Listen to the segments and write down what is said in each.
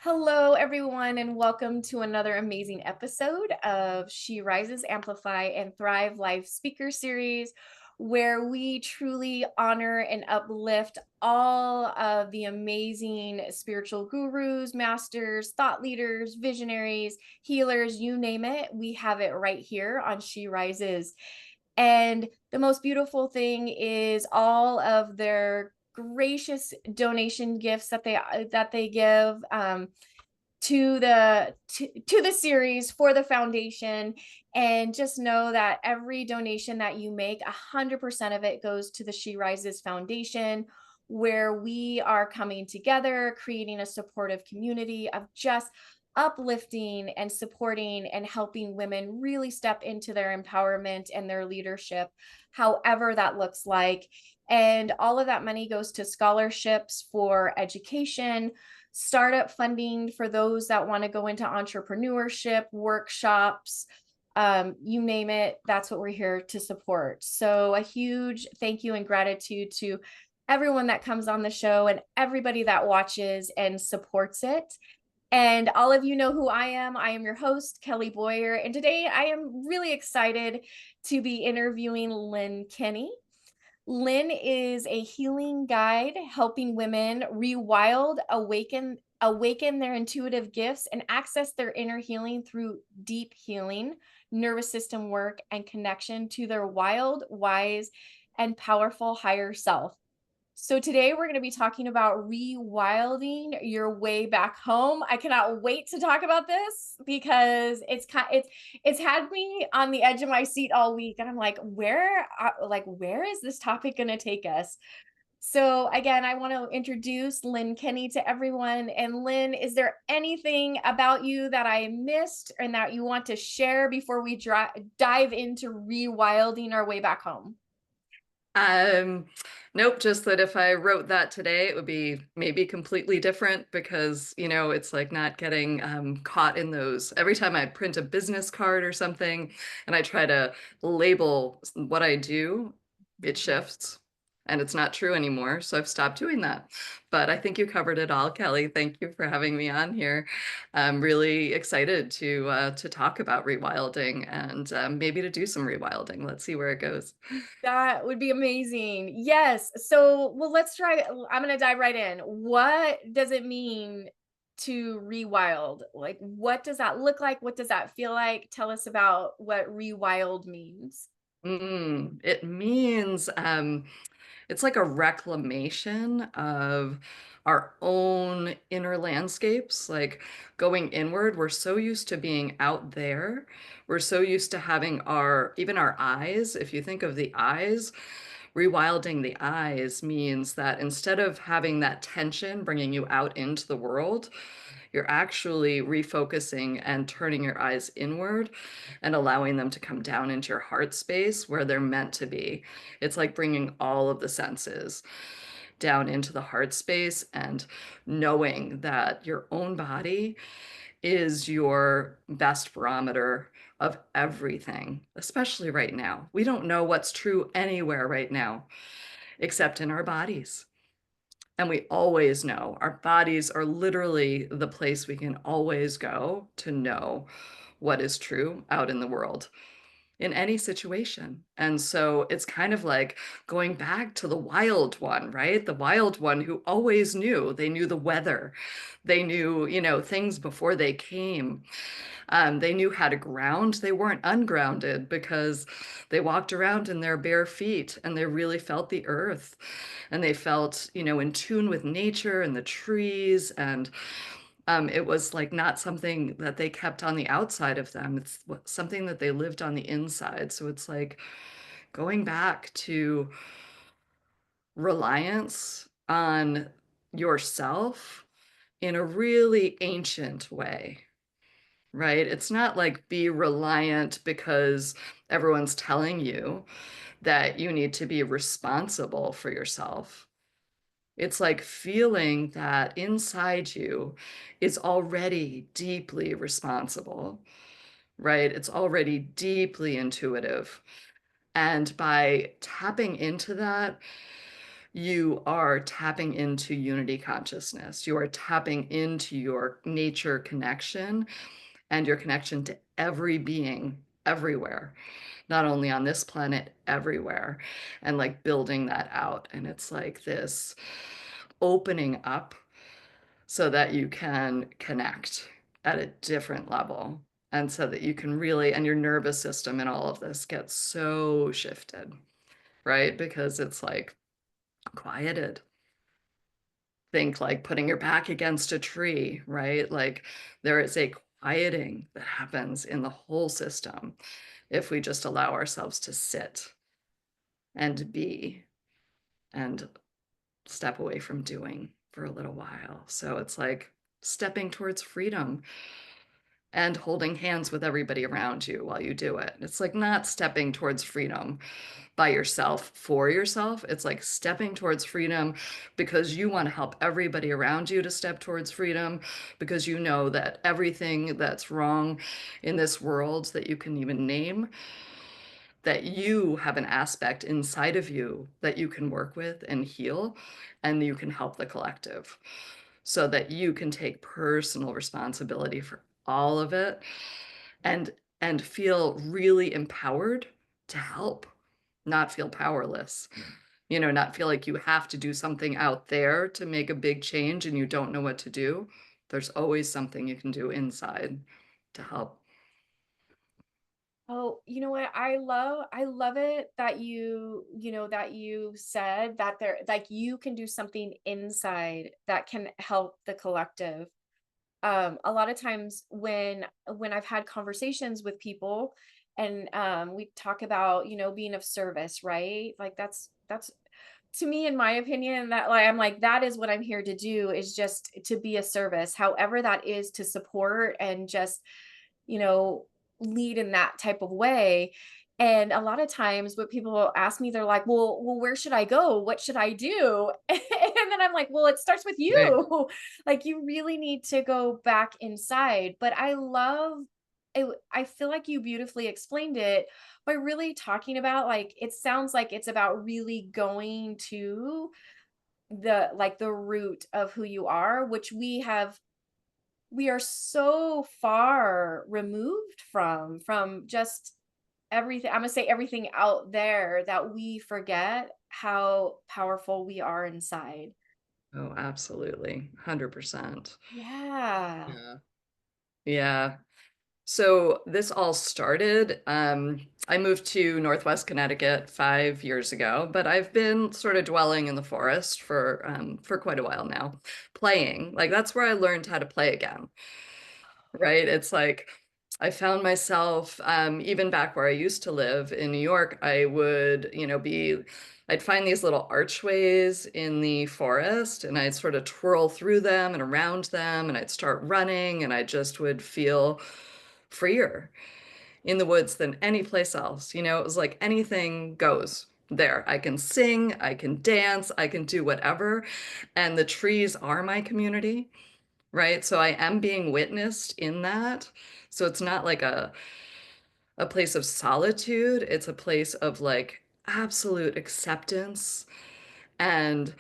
Hello, everyone, and welcome to another amazing episode of She Rises, Amplify, and Thrive Live Speaker Series, where we truly honor and uplift all of the amazing spiritual gurus, masters, thought leaders, visionaries, healers, you name it. We have it right here on She Rises. And the most beautiful thing is all of their gracious donation gifts that they give to the series for the foundation. And just know that every donation that you make, 100% of it goes to the She Rises Foundation, where we are coming together, creating a supportive community of just uplifting and supporting and helping women really step into their empowerment and their leadership, however that looks like. And all of that money goes to scholarships for education, startup funding for those that want to go into entrepreneurship, workshops, you name it. That's what we're here to support. So a huge thank you and gratitude to everyone that comes on the show and everybody that watches and supports it. And all of you know who I am. I am your host, Kelly Boyer. And today I am really excited to be interviewing Lynn Kenny. Lynn is a healing guide helping women rewild, awaken their intuitive gifts and access their inner healing through deep healing, nervous system work, and connection to their wild, wise, and powerful higher self. So today we're going to be talking about rewilding your way back home. I cannot wait to talk about this because it's had me on the edge of my seat all week, and I'm like, where is this topic going to take us? So again, I want to introduce Lynn Kenny to everyone. And Lynn, is there anything about you that I missed and that you want to share before we dive into rewilding our way back home? Um, nope, just that if I wrote that today, it would be maybe completely different because, it's like not getting caught in those. Every time I print a business card or something and I try to label what I do, it shifts and it's not true anymore. So I've stopped doing that. But I think you covered it all, Kelly. Thank you for having me on here. I'm really excited to talk about rewilding and maybe to do some rewilding. Let's see where it goes. That would be amazing. Yes. So, well, let's try. I'm going to dive right in. What does it mean to rewild? Like, what does that look like? What does that feel like? Tell us about what rewild means. It means it's like a reclamation of our own inner landscapes, like going inward. We're so used to being out there. We're so used to having even our eyes. If you think of the eyes, rewilding the eyes means that instead of having that tension bringing you out into the world, you're actually refocusing and turning your eyes inward and allowing them to come down into your heart space where they're meant to be. It's like bringing all of the senses down into the heart space and knowing that your own body is your best barometer of everything, especially right now. We don't know what's true anywhere right now except in our bodies. And we always know our bodies are literally the place we can always go to know what is true out in the world in any situation. And so it's kind of like going back to the wild one, right? The wild one who always knew. They knew the weather. They knew, things before they came. They knew how to ground. They weren't ungrounded because they walked around in their bare feet and they really felt the earth and they felt, in tune with nature and the trees. And it was like not something that they kept on the outside of them. It's something that they lived on the inside. So it's like going back to reliance on yourself in a really ancient way, right? It's not like be reliant because everyone's telling you that you need to be responsible for yourself. It's like feeling that inside you is already deeply responsible, right? It's already deeply intuitive. And by tapping into that, you are tapping into unity consciousness. You are tapping into your nature connection and your connection to every being everywhere, not only on this planet, everywhere, and like building that out. And it's like this opening up so that you can connect at a different level. And so that you can really, and your nervous system and all of this gets so shifted, right? Because it's like quieted. Think like putting your back against a tree, right? Like there is a quieting that happens in the whole system if we just allow ourselves to sit and be and step away from doing for a little while. So it's like stepping towards freedom and holding hands with everybody around you while you do it. It's like not stepping towards freedom by yourself for yourself. It's like stepping towards freedom because you want to help everybody around you to step towards freedom because you know that everything that's wrong in this world that you can even name, that you have an aspect inside of you that you can work with and heal, and you can help the collective so that you can take personal responsibility for all of it and feel really empowered to help, not feel powerless. Not feel like you have to do something out there to make a big change and you don't know what to do. There's always something you can do inside to help. Oh, you know what? I love it that that you said that there like you can do something inside that can help the collective. A lot of times when I've had conversations with people and we talk about, being of service, right? Like that's to me, in my opinion, that like I'm like that is what I'm here to do, is just to be a service, however that is, to support and just you know, lead in that type of way. And a lot of times what people will ask me, they're like, well, where should I go? What should I do? And then I'm like, well, it starts with Right. you. Like you really need to go back inside. But I love it. I feel like you beautifully explained it by really talking about, like, it sounds like it's about really going to the root of who you are, which we are so far removed from just everything. I'm gonna say everything out there, that we forget how powerful we are inside. Oh, absolutely. 100%. Yeah. Yeah. Yeah. So this all started, I moved to Northwest Connecticut 5 years ago, but I've been sort of dwelling in the forest for quite a while now, playing. Like that's where I learned how to play again, right? It's like I found myself, even back where I used to live in New York, I would, I'd find these little archways in the forest and I'd sort of twirl through them and around them and I'd start running and I just would feel freer in the woods than any place else. It was like anything goes there. I can sing, I can dance, I can do whatever. And the trees are my community, right? So I am being witnessed in that. So it's not like a place of solitude, it's a place of like absolute acceptance and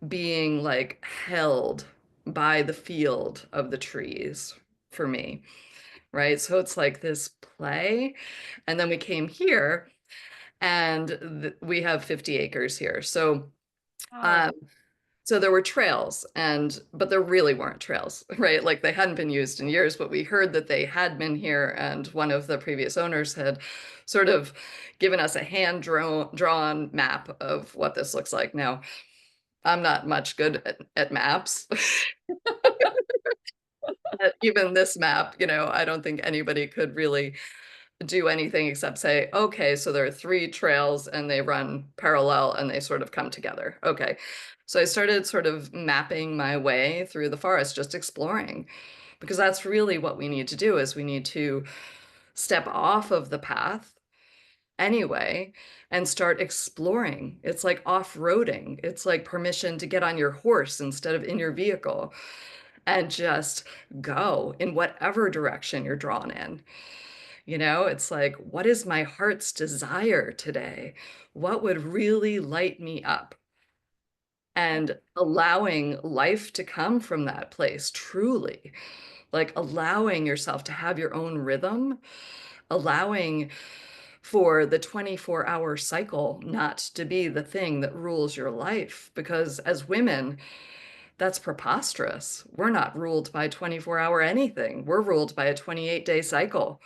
being like held by the field of the trees for me, right? So it's like this play. And then we came here and we have 50 acres here. So Wow. um, so there were trails but there really weren't trails, right? Like they hadn't been used in years, but we heard that they had been here and one of the previous owners had sort of given us a hand drawn map of what this looks like. Now, I'm not much good at maps. But even this map, I don't think anybody could really do anything except say, okay, so there are three trails and they run parallel and they sort of come together. Okay. So I started sort of mapping my way through the forest, just exploring, because that's really what we need to do is we need to step off of the path anyway and start exploring. It's like off-roading. It's like permission to get on your horse instead of in your vehicle and just go in whatever direction you're drawn in. It's like, what is my heart's desire today? What would really light me up? and allowing life to come from that place, truly. Like allowing yourself to have your own rhythm, allowing for the 24-hour cycle not to be the thing that rules your life. Because as women, that's preposterous. We're not ruled by 24-hour anything. We're ruled by a 28-day cycle.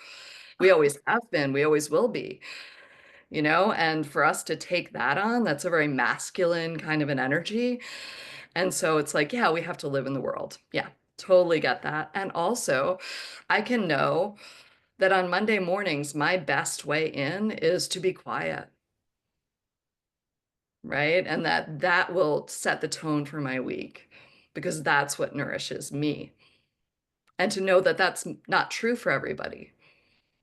We always have been, we always will be, you know? And for us to take that on, that's a very masculine kind of an energy. And so it's like, yeah, we have to live in the world. Yeah, totally get that. And also, I can know that on Monday mornings, my best way in is to be quiet, right? And that will set the tone for my week because that's what nourishes me. And to know that that's not true for everybody,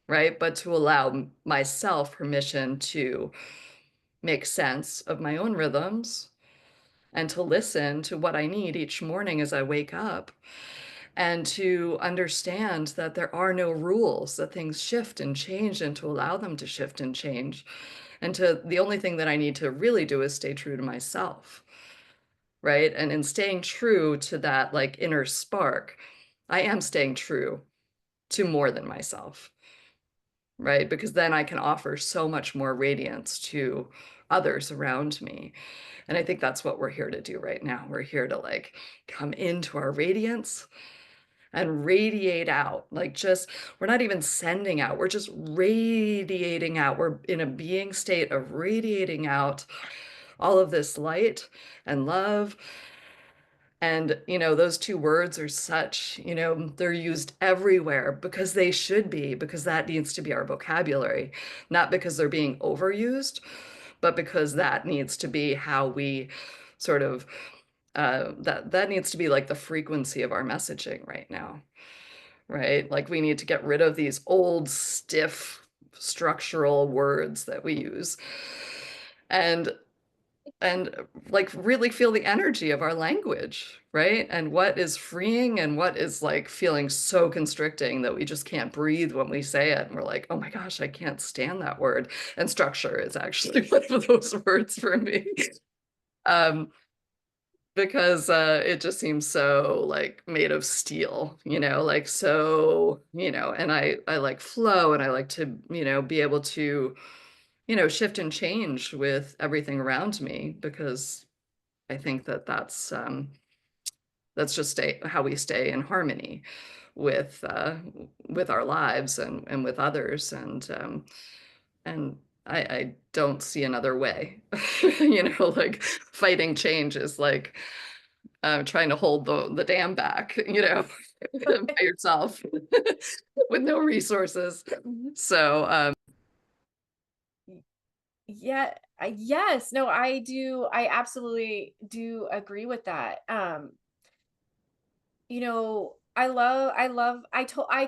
right? But to allow myself permission to make sense of my own rhythms and to listen to what I need each morning as I wake up and to understand that there are no rules, that things shift and change, and to allow them to shift and change. And to the only thing that I need to really do is stay true to myself, right? And in staying true to that like inner spark, I am staying true to more than myself, right? Because then I can offer so much more radiance to others around me. And I think that's what we're here to do right now. We're here to like come into our radiance and radiate out. Like just, we're not even sending out, we're just radiating out. We're in a being state of radiating out all of this light and love. And, you know, those two words are such, you know, they're used everywhere because they should be, because that needs to be our vocabulary, not because they're being overused, but because that needs to be how we sort of, that needs to be like the frequency of our messaging right now, right? Like we need to get rid of these old, stiff, structural words that we use and and like really feel the energy of our language, right? And what is freeing and what is like feeling so constricting that we just can't breathe when we say it. And we're like, oh my gosh, I can't stand that word. And structure is actually one of those words for me. Um, because it just seems so like made of steel, you know, like so, you know, and I like flow and I like to, you know, be able to, you know, shift and change with everything around me because I think that that's just how we stay in harmony with our lives and with others and I don't see another way. You know, like fighting change is like trying to hold the dam back, you know, by yourself with no resources. So, Yeah, yes, no, I do. I absolutely do agree with that. I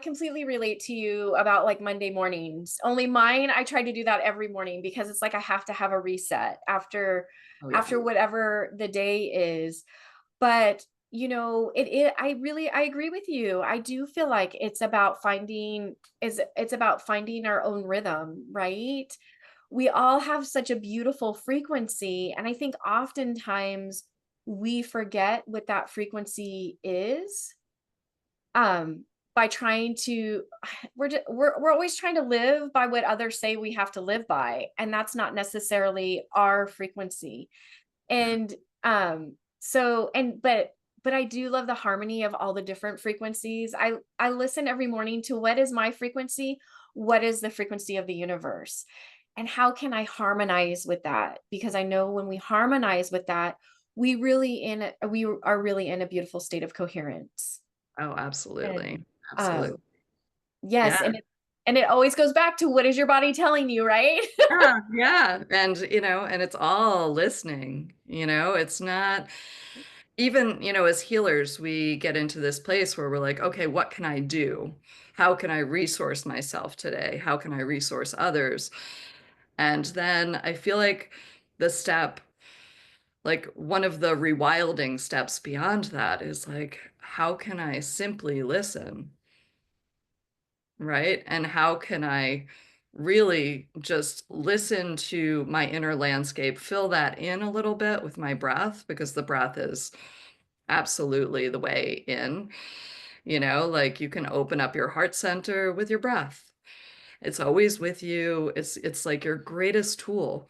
completely relate to you about like Monday mornings. Only mine, I try to do that every morning because it's like I have to have a reset oh yeah. after whatever the day is. But I agree with you. I do feel like it's about finding our own rhythm, right? We all have such a beautiful frequency, and I think oftentimes we forget what that frequency is, by trying to we're always trying to live by what others say we have to live by, and that's not necessarily our frequency. Yeah. And so and but I do love the harmony of all the different frequencies. I listen every morning to what is my frequency, what is the frequency of the universe, and how can I harmonize with that? Because I know when we harmonize with that, we are really in a beautiful state of coherence. Oh, And absolutely. um Absolutely. yes, Yeah. and it always goes back to what is your body telling you, right? Yeah, yeah. And, you know, and it's all listening, you know, it's not even, you know, as healers, we get into this place where we're like, okay, what can I do? How can I resource myself today? How can I resource others? And then I feel like the step, like one of the rewilding steps beyond that is like, how can I simply listen? Right? And how can I really just listen to my inner landscape, fill that in a little bit with my breath because the breath is absolutely the way in. Like you can open up your heart center with your breath. It's always with you. It's like your greatest tool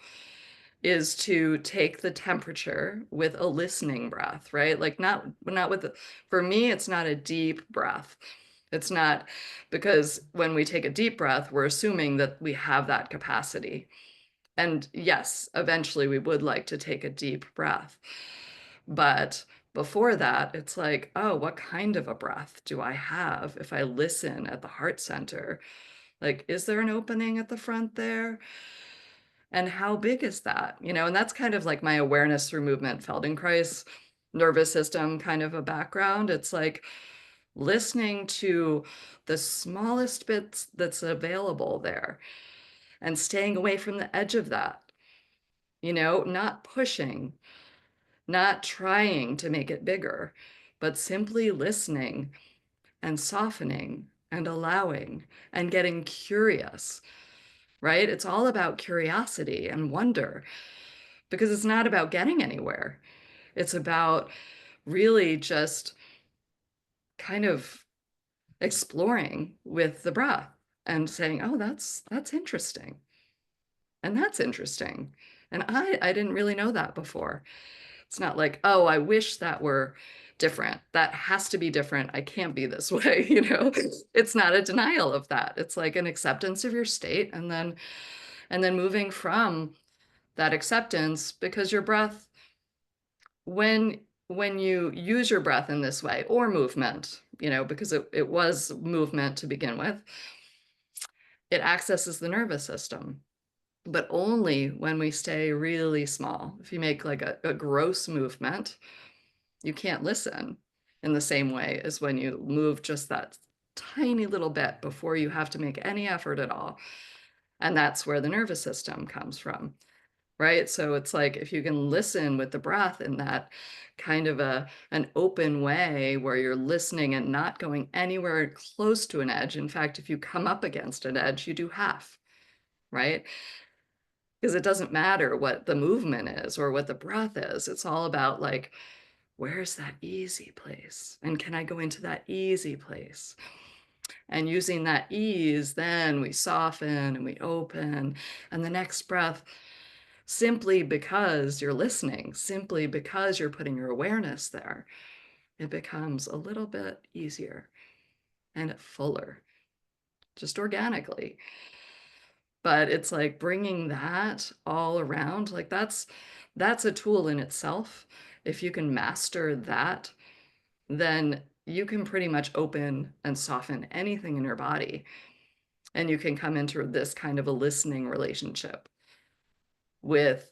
is to take the temperature with a listening breath, right? Like not with for me it's not a deep breath. It's not because when we take a deep breath, we're assuming that we have that capacity. And yes, eventually we would like to take a deep breath. But before that, it's like, oh, what kind of a breath do I have if I listen at the heart center? Like, is there an opening at the front there? And how big is that? And that's kind of like my awareness through movement, Feldenkrais nervous system kind of a background. It's like listening to the smallest bits that's available there and staying away from the edge of that, not pushing, not trying to make it bigger, but simply listening and softening and allowing and getting curious, right? It's all about curiosity and wonder because it's not about getting anywhere. It's about really just kind of exploring with the breath and saying, "Oh, that's interesting." And that's interesting. And I didn't really know that before. It's not like, "Oh, I wish that were different. That has to be different. I can't be this way." It's not a denial of that. It's like an acceptance of your state and then moving from that acceptance because your breath when you use your breath in this way or movement, because it was movement to begin with, it accesses the nervous system, but only when we stay really small. If you make like a gross movement, you can't listen in the same way as when you move just that tiny little bit before you have to make any effort at all. And that's where the nervous system comes from. Right? So it's like if you can listen with the breath in that kind of an open way where you're listening and not going anywhere close to an edge. In fact, if you come up against an edge, you do half, right? Because it doesn't matter what the movement is or what the breath is. It's all about like, where's that easy place? And can I go into that easy place? And using that ease, then we soften and we open. And the next breath, simply because you're listening, simply because you're putting your awareness there, it becomes a little bit easier and fuller, just organically. But it's like bringing that all around, like that's a tool in itself. If you can master that, then you can pretty much open and soften anything in your body. And you can come into this kind of a listening relationship with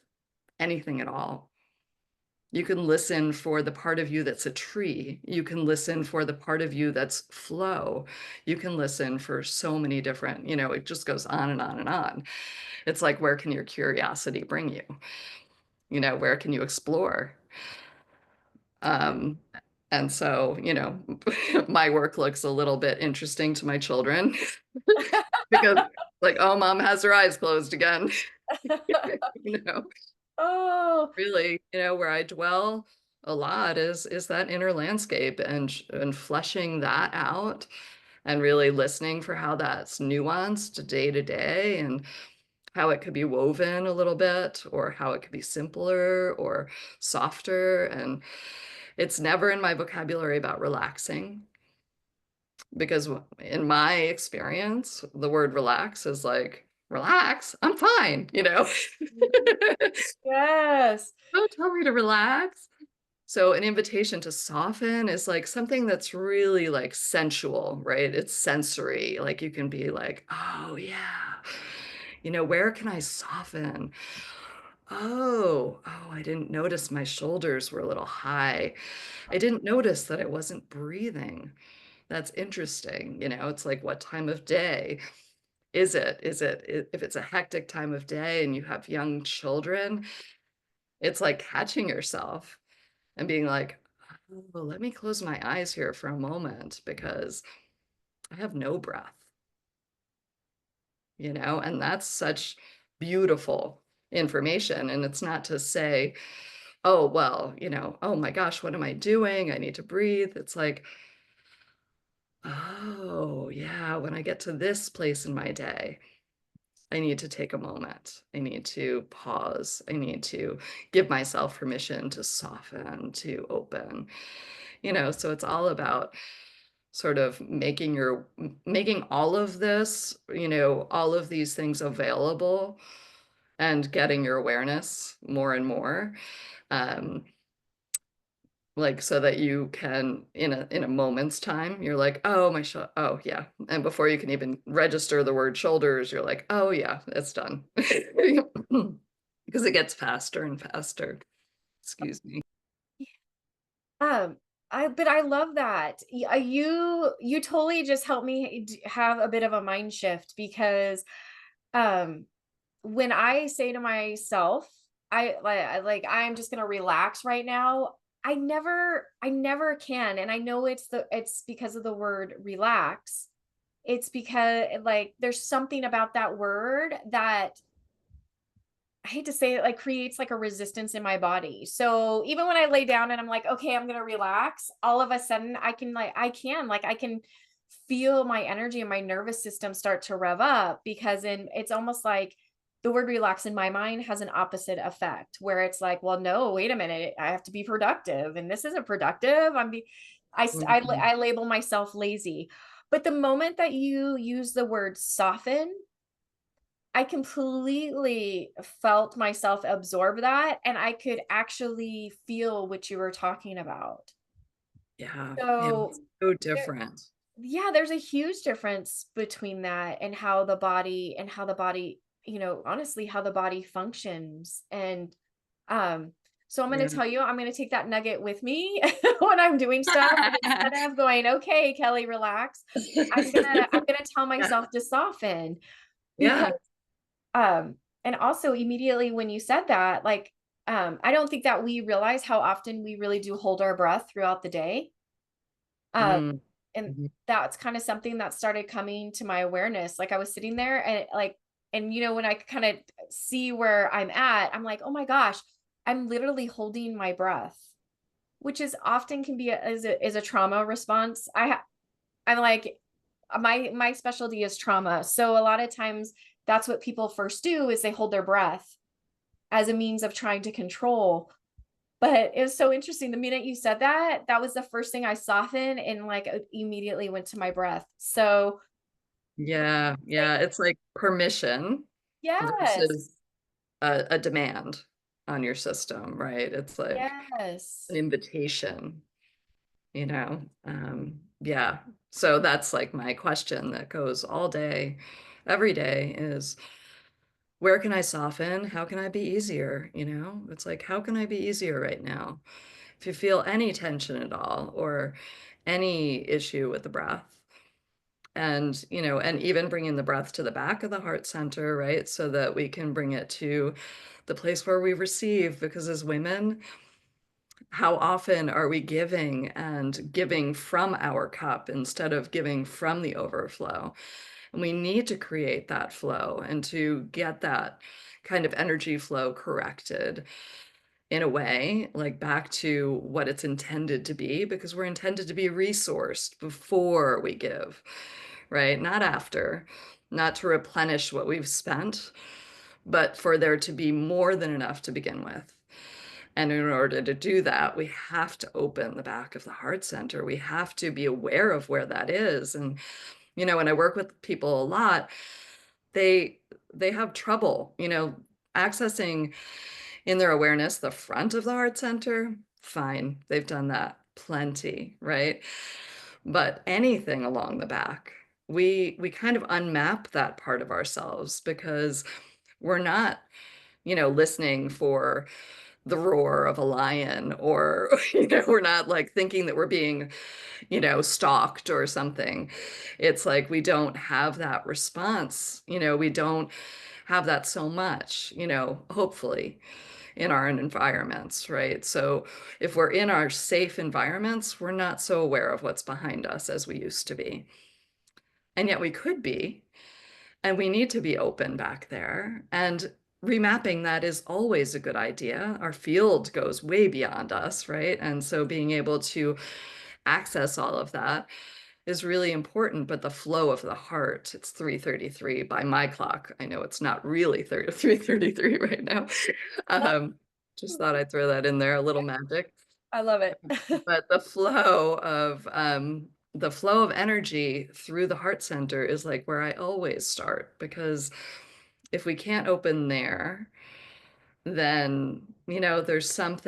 anything at all. You can listen for the part of you that's a tree. You can listen for the part of you that's flow. You can listen for so many different, it just goes on and on and on. It's like, where can your curiosity bring you? Where can you explore? Um, and so, my work looks a little bit interesting to my children because like, oh, mom has her eyes closed again. you know, Oh, really, where I dwell a lot is that inner landscape and fleshing that out and really listening for how that's nuanced day to day and how it could be woven a little bit or how it could be simpler or softer. And it's never in my vocabulary about relaxing because in my experience, the word relax is like, relax, I'm fine. yes. Don't tell me to relax. So an invitation to soften is like something that's really like sensual, right? It's sensory. Like you can be like, oh yeah, where can I soften? Oh, I didn't notice my shoulders were a little high. I didn't notice that I wasn't breathing. That's interesting. It's like, what time of day is it? If it's a hectic time of day and you have young children, it's like catching yourself and being like, "Oh, let me close my eyes here for a moment because I have no breath." and that's such beautiful information. And it's not to say, oh, well, oh my gosh, what am I doing? I need to breathe. It's like, oh, yeah, when I get to this place in my day, I need to take a moment. I need to pause. I need to give myself permission to soften, to open. So it's all about sort of making all of this, all of these things available and getting your awareness more and more. Um, like so that you can in a moment's time, you're like, oh oh yeah. And before you can even register the word shoulders, you're like, oh yeah, it's done. Because it gets faster and faster. Excuse me. Um, but I love that. You totally just helped me have a bit of a mind shift because um when I say to myself, I'm just gonna relax right now, I never can. And I know it's because of the word relax. It's because like there's something about that word that I hate to say it, like creates like a resistance in my body. So even when I lay down and I'm like, okay, I'm gonna relax, all of a sudden I can feel my energy and my nervous system start to rev up because it's almost like the word relax in my mind has an opposite effect where it's like, well, no, wait a minute, I have to be productive, and this isn't productive. Mhm. I label myself lazy, but the moment that you use the word soften, I completely felt myself absorb that, and I could actually feel what you were talking about. Yeah, yeah, So, it's so there different. yeah, there's a huge difference between that and how the body, honestly, how the body functions, and, um, so I'm gonna Yeah. tell you, I'm gonna take that nugget with me when I'm doing stuff, and instead of going, "Okay, Kelly, relax," I'm gonna tell Yeah, myself to soften because yeah. and also immediately when you said that, like, I don't think that we realize how often we really do hold our breath throughout the day. Um, Mm. and Mhm. that's kind of something that started coming to my awareness. Like I was sitting there and when I kind of see where I'm at, I'm like, oh my gosh, I'm literally holding my breath, which is often can be is a trauma response. I'm like, my specialty is trauma. So a lot of times that's what people first do is they hold their breath as a means of trying to control. But it was so interesting. The minute you said that, that was the first thing I softened and like immediately went to my breath. So Yeah, like, yeah, it's like permission yes, versus a demand on your system, right? It's like an yes. invitation, yeah. So that's like my question that goes all day, every day is where can I soften? How can I be easier? It's like, how can I be easier right now? If you feel any tension at all or any issue with the breath, and even bringing the breath to the back of the heart center, right? So that we can bring it to the place where we receive, because as women, how often are we giving and giving from our cup instead of giving from the overflow? And we need to create that flow and to get that kind of energy flow corrected in a way, like back to what it's intended to be, because we're intended to be resourced before we give, right? Not after, not to replenish what we've spent, but for there to be more than enough to begin with. And in order to do that, we have to open the back of the heart center. We have to be aware of where that is. And, when I work with people a lot, they they have trouble, accessing in their awareness the front of the heart center. Fine. They've done that plenty, right? But anything along the back, we kind of unmap that part of ourselves because we're not, listening for the roar of a lion, or we're not like thinking that we're being, stalked or something. It's like we don't have that response, we don't have that so much, hopefully in our environments, right? So if we're in our safe environments, we're not so aware of what's behind us as we used to be. And yet we could be. And we need to be open back there. And remapping that is always a good idea. Our field goes way beyond us, right? And so being able to access all of that is really important, but the flow of the heart, it's 3:33 by my clock. I know it's not really 3:33 right now. Um, just thought I'd throw that in there, a little magic. I love it. But the flow of energy through the heart center is like where I always start, because if we can't open there, then, there's some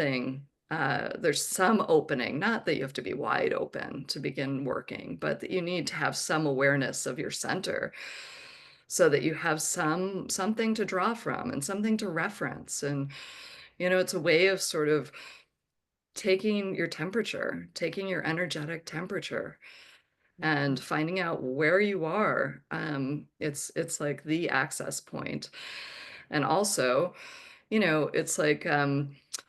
opening, not that you have to be wide open to begin working, but that you need to have some awareness of your center so that you have something to draw from and something to reference. And, it's a way of sort of taking your temperature, taking your energetic temperature and finding out where you are. It's like the access point. And also, it's like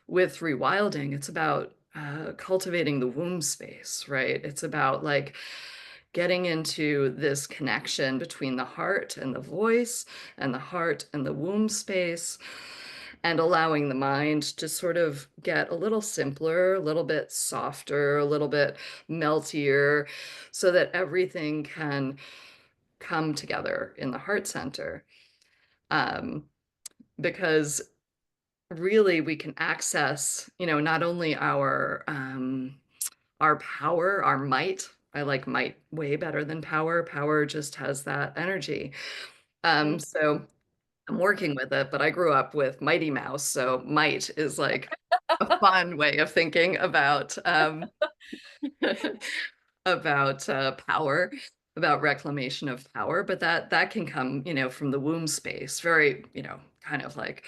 with rewilding, it's about cultivating the womb space, right? It's about like getting into this connection between the heart and the voice and the heart and the womb space, and allowing the mind to sort of get a little simpler, a little bit softer, a little bit meltier, so that everything can come together in the heart center. Um, because really we can access, not only our power, our might. I like might way better than power. Power just has that energy. Mhm. So I'm working with it, but I grew up with Mighty Mouse, so might is like a fun way of thinking about about power, about reclamation of power. But that can come, from the womb space, very, kind of like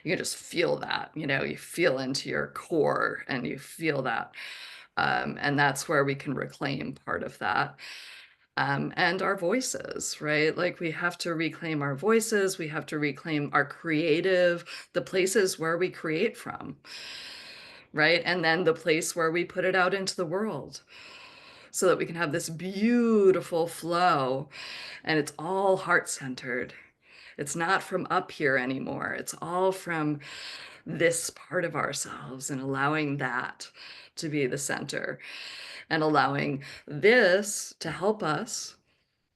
you can just feel that, you feel into your core and you feel that. And that's where we can reclaim part of that. And our voices, right? Like we have to reclaim our voices, we have to reclaim our creative, the places where we create from, right? And then the place where we put it out into the world so that we can have this beautiful flow, and it's all heart centered. It's not from up here anymore. It's all from this part of ourselves, and allowing that to be the center, and allowing this to help us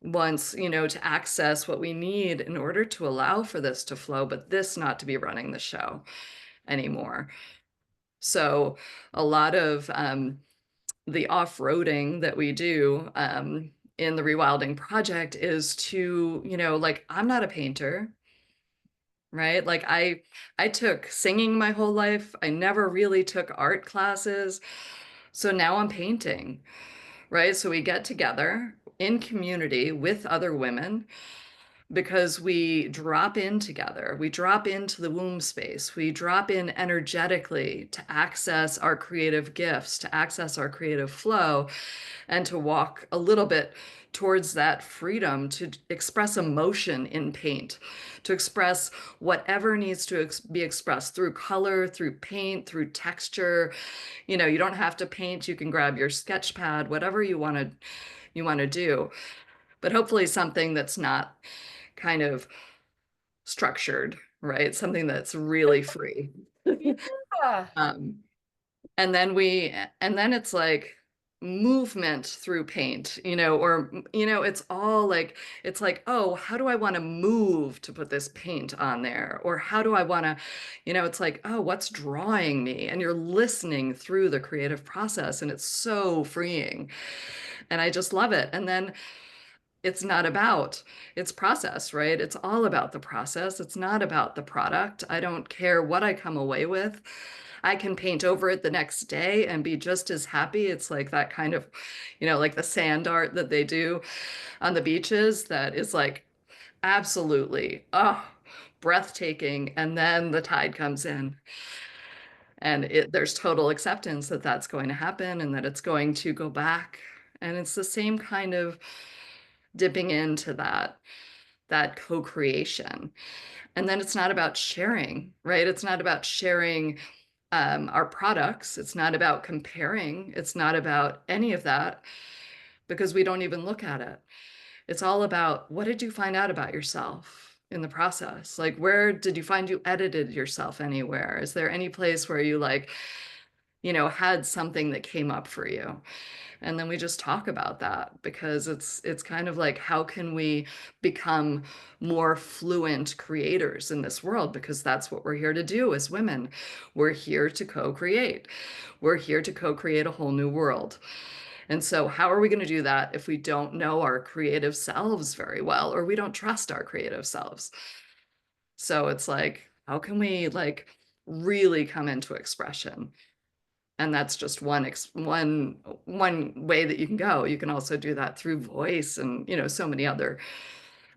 once, to access what we need in order to allow for this to flow, but this not to be running the show anymore. So a lot of the off-roading that we do in the Rewilding project is to, like I'm not a painter, right? Like I took singing my whole life. I never really took art classes. So now I'm painting, right? So we get together in community with other women because we drop in together. We drop into the womb space. We drop in energetically to access our creative gifts, to access our creative flow, and to walk a little bit towards that freedom to express emotion in paint, to express whatever needs to be expressed through color, through paint, through texture. You don't have to paint. You can grab your sketch pad, whatever you want to do, but hopefully something that's not kind of structured, right? Something that's really free. Yeah. Um, and then it's like movement through paint, or, it's all like, it's like, oh, how do I want to move to put this paint on there? Or how do I want to, it's like, oh, what's drawing me? And you're listening through the creative process, and it's so freeing. And I just love it. And then it's not about it's process, right? It's all about the process. It's not about the product. I don't care what I come away with. I can paint over it the next day and be just as happy. It's like that kind of, like the sand art that they do on the beaches that is like absolutely, breathtaking. And then the tide comes in, and there's total acceptance that that's going to happen and that it's going to go back. And it's the same kind of dipping into that co-creation. And then it's not about sharing, right? It's not about sharing our products. It's not about comparing. It's not about any of that, because we don't even look at it. It's all about what did you find out about yourself in the process? Like, where did you find you edited yourself anywhere? Is there any place where you like, had something that came up for you? And then we just talk about that because it's kind of like how can we become more fluent creators in this world, because that's what we're here to do as women. We're here to co-create. We're here to co-create a whole new world. And so how are we going to do that if we don't know our creative selves very well, or we don't trust our creative selves? So it's like, how can we like really come into expression? And that's just one way that you can go. You can also do that through voice and, so many other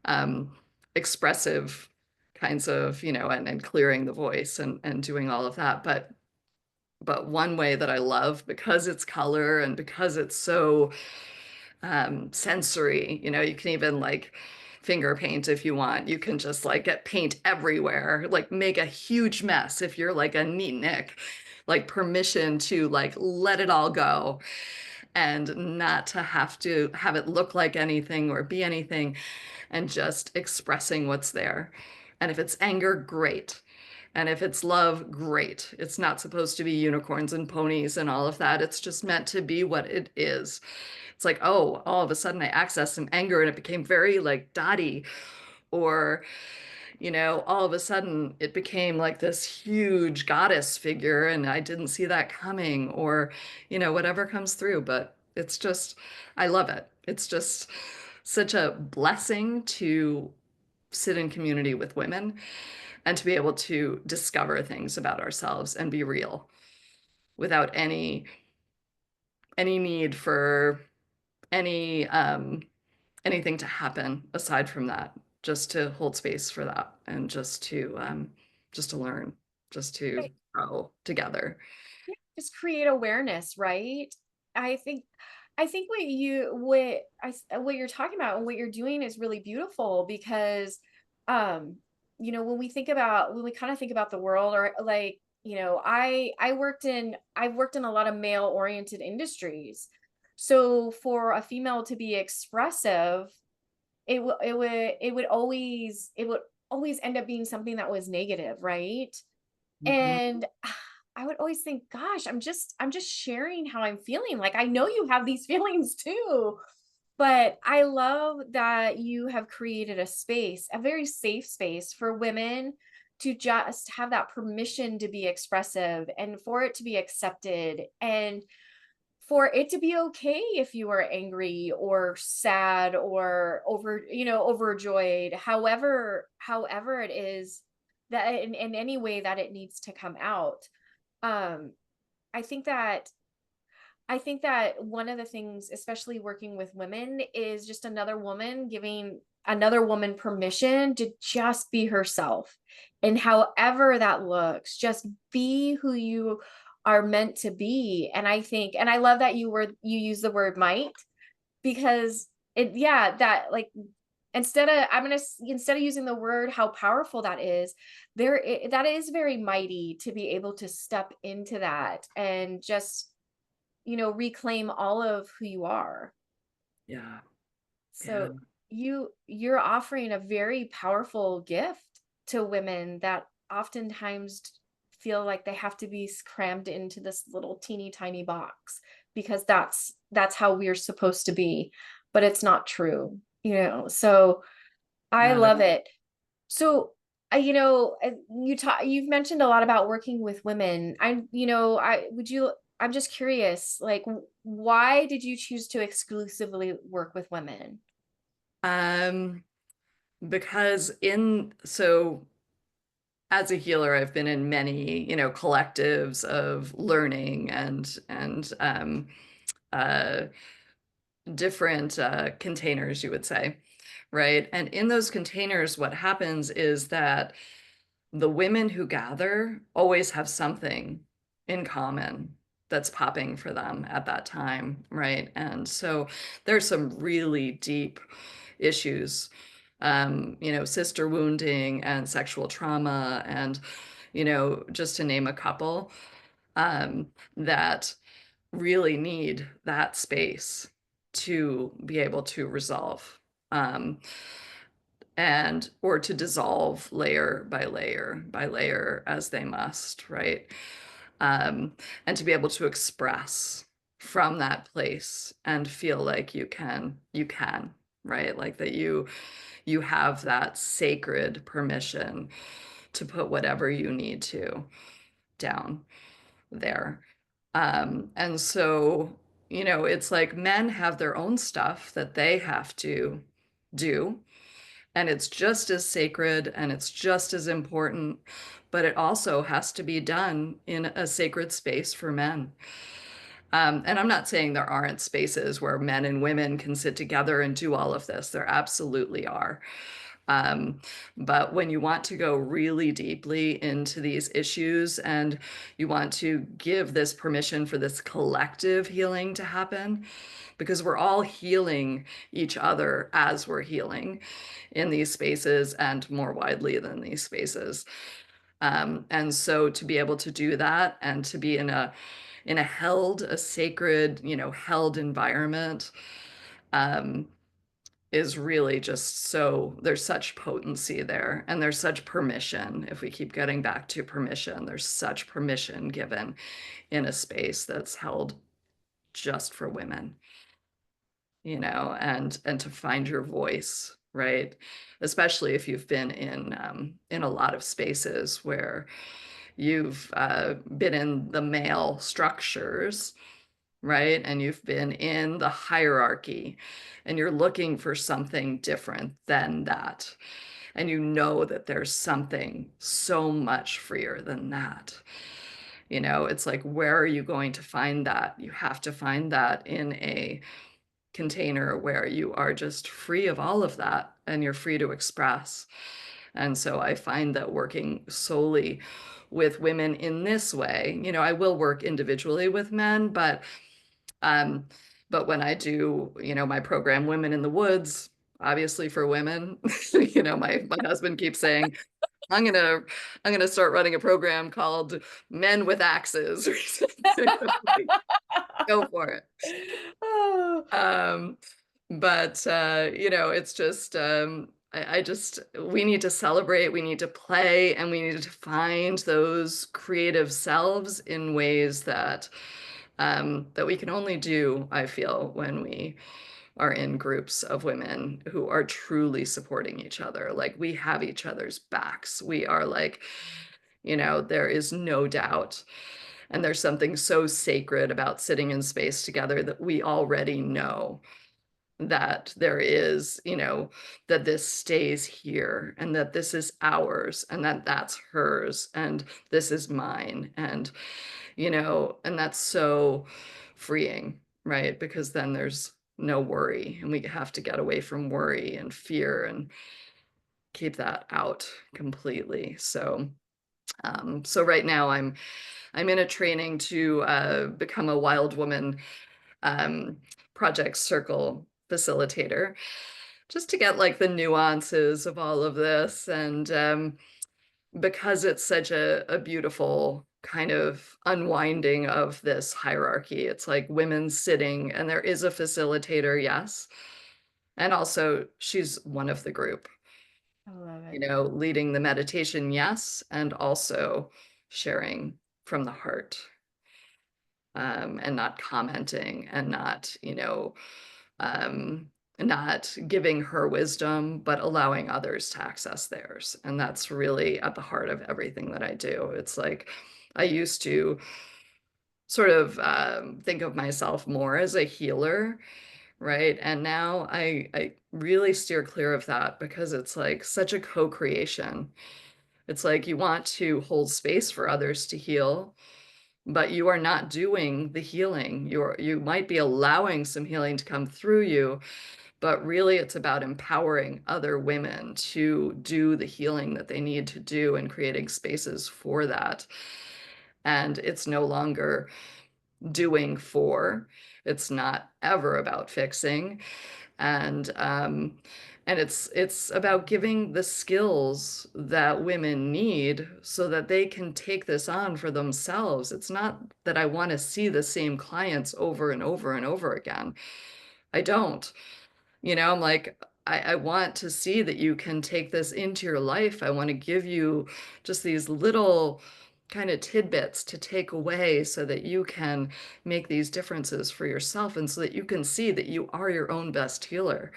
um, expressive kinds of, and clearing the voice and doing all of that. But one way that I love, because it's color and because it's so sensory, you can even like finger paint if you want. You can just like get paint everywhere, like make a huge mess if you're like a neat Nick, like permission to like let it all go and not to have to have it look like anything or be anything, and just expressing what's there. And if it's anger, great. And if it's love, great. It's not supposed to be unicorns and ponies and all of that. It's just meant to be what it is. It's like, oh, all of a sudden I accessed some anger and it became very like dotty. Or, all of a sudden it became like this huge goddess figure and I didn't see that coming. Or, whatever comes through. But it's just, I love it. It's just such a blessing to sit in community with women and to be able to discover things about ourselves and be real without any need for any anything to happen aside from that, just to hold space for that and just to learn, just to Right. grow together. Just create awareness, right? I think I think what you're talking about and what you're doing is really beautiful because um when we kind of think about the world, or like, I've worked in a lot of male oriented industries. So for a female to be expressive, it would always end up being something that was negative, right? Mhm. And I would always think, gosh, I'm just sharing how I'm feeling. Like, I know you have these feelings too. But I love that you have created a space, a very safe space for women to just have that permission to be expressive and for it to be accepted and for it to be okay if you are angry or sad or overjoyed, however it is that in any way that it needs to come out. um i think that I think that one of the things, especially working with women, is just another woman giving another woman permission to just be herself. And however that looks, just be who you are meant to be. And I love that you use the word might, because that like, instead of using the word how powerful that is, that is very mighty to be able to step into that and just reclaim all of who you are. Yeah. Yeah. So you're offering a very powerful gift to women that oftentimes feel like they have to be crammed into this little teeny tiny box because that's how we're supposed to be, but it's not true. So I Not at love it. So, you've mentioned a lot about working with women. I'm just curious, like, why did you choose to exclusively work with women? um because in so as a healer, I've been in many, collectives of learning and uh, different containers, you would say, right? And in those containers, what happens is that the women who gather always have something in common that's popping for them at that time, right? And so there's some really deep issues, sister wounding and sexual trauma, and, just to name a couple, that really need that space to be able to resolve. um, and or to dissolve layer by layer as they must, right? Um, and to be able to express from that place and feel like you can, right? Like that you have that sacred permission to put whatever you need to down there. And so, it's like men have their own stuff that they have to do, and it's just as sacred and it's just as important, but it also has to be done in a sacred space for men. And I'm not saying there aren't spaces where men and women can sit together and do all of this. There absolutely are. Um, but when you want to go really deeply into these issues and you want to give this permission for this collective healing to happen, because we're all healing each other as we're healing in these spaces and more widely than these spaces. And so to be able to do that and to be a sacred, held environment, um, is really just so there's such potency there and there's such permission. If we keep getting back to permission, there's such permission given in a space that's held just for women, and to find your voice, right? Especially if you've been in a lot of spaces where you've been in the male structures, right? And you've been in the hierarchy and you're looking for something different than that. And you know that there's something so much freer than that. It's like, where are you going to find that? You have to find that in a container where you are just free of all of that and you're free to express. And so I find that working solely with women in this way, I will work individually with men, um, but when I do, my program, Women in the Woods, obviously for women, my husband keeps saying, I'm gonna I'm gonna start running a program called Men with Axes or something. Go for it. Oh, Um, but it's just I just we need to celebrate, we need to play, and we need to find those creative selves in ways that we can only do, I feel, when we are in groups of women who are truly supporting each other. Like we have each other's backs. We are like, there is no doubt. And there's something so sacred about sitting in space together that we already know that there is, that this stays here and that this is ours and that that's hers and this is mine. And that's so freeing, right? Because then there's no worry and we have to get away from worry and fear and keep that out completely. So right now I'm in a training to become a wild woman um, project circle facilitator, just to get like the nuances of all of this. And because it's such a beautiful kind of unwinding of this hierarchy, it's like women sitting, and there is a facilitator, yes. And also, she's one of the group, I love it. leading the meditation, yes, and also sharing from the heart, and not commenting and um, not giving her wisdom, but allowing others to access theirs. And that's really at the heart of everything that I do. It's like I used to sort of think of myself more as a healer, right? And now I really steer clear of that because it's like such a co-creation. It's like you want to hold space for others to heal, but you are not doing the healing. You might be allowing some healing to come through you, but really it's about empowering other women to do the healing that they need to do and creating spaces for that. And it's no longer doing for, it's not ever about fixing. And it's about giving the skills that women need so that they can take this on for themselves. It's not that I want to see the same clients over and over and over again. I don't. I'm like, I want to see that you can take this into your life. I want to give you just these little kind of tidbits to take away so that you can make these differences for yourself and so that you can see that you are your own best healer.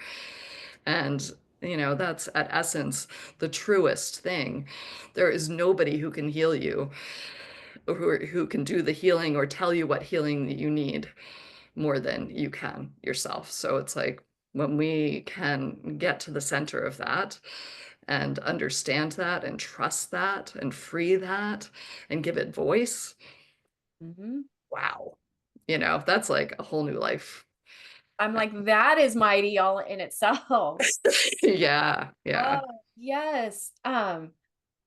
And, that's at essence the truest thing. There is nobody who can heal you or who can do the healing or tell you what healing that you need more than you can yourself. So it's like when we can get to the center of that and understand that and trust that and free that and give it voice, Mhm. wow. That's like a whole new life. I'm like, that is mighty all in itself. Yeah, Oh, yeah. yes. I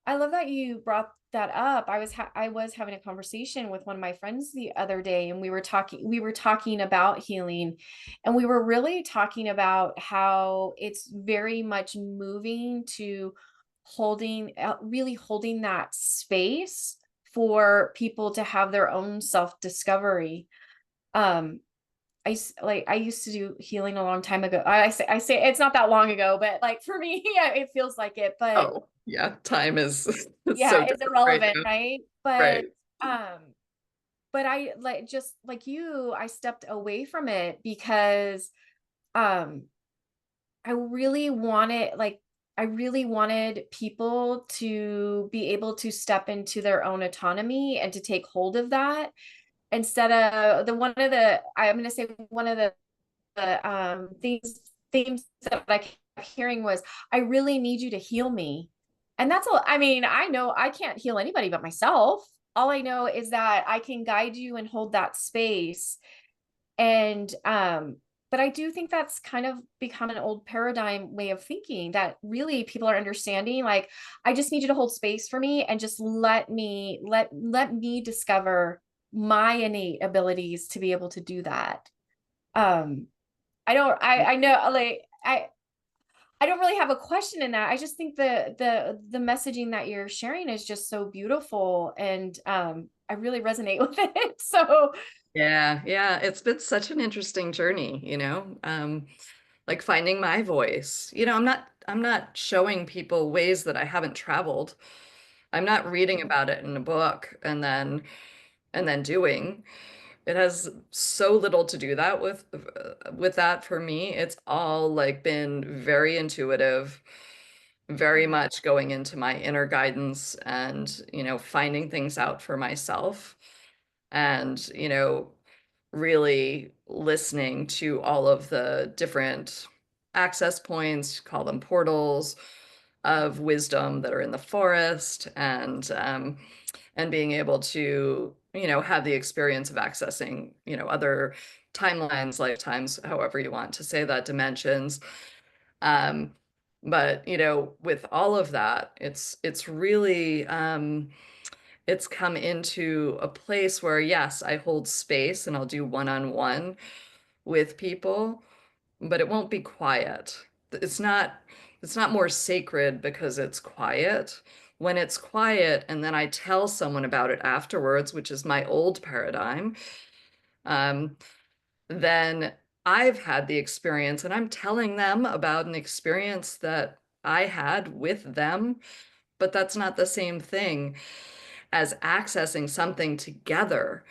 love that you brought that up. I was having a conversation with one of my friends the other day, and we were talking about healing, and we were really talking about how it's very much moving to really holding that space for people to have their own self-discovery. Um I used to do healing a long time ago. I say it's not that long ago, but like for me, yeah, it feels like it. But Oh, yeah. Time is it's yeah, so it's different right irrelevant, now. right? Right. Um, but I like just like you, I stepped away from it because um I really wanted like I really wanted people to be able to step into their own autonomy and to take hold of that instead of I'm going to say one of the themes that I kept hearing was, I really need you to heal me. And that's all. I mean, I know I can't heal anybody but myself. All I know is that I can guide you and hold that space. And but I do think that's kind of become an old paradigm way of thinking, that really people are understanding, like, I just need you to hold space for me and just let me discover my innate abilities to be able to do that. um I know, like, I don't really have a question in that. I just think the messaging that you're sharing is just so beautiful, and I really resonate with it. So Yeah, yeah. It's been such an interesting journey, like finding my voice. I'm not showing people ways that I haven't traveled. I'm not reading about it in a book and then doing. It has so little to do that with that for me. It's all like been very intuitive, very much going into my inner guidance and, finding things out for myself and, really listening to all of the different access points, call them portals of wisdom that are in the forest and being able to, have the experience of accessing, other timelines, lifetimes, however you want to say that, dimensions. Um, but with all of that, it's really it's come into a place where yes, I hold space and I'll do one-on-one with people, but it won't be quiet. It's not more sacred because it's quiet. When it's quiet and then I tell someone about it afterwards, which is my old paradigm, um, then I've had the experience and I'm telling them about an experience that I had with them, but that's not the same thing as accessing something together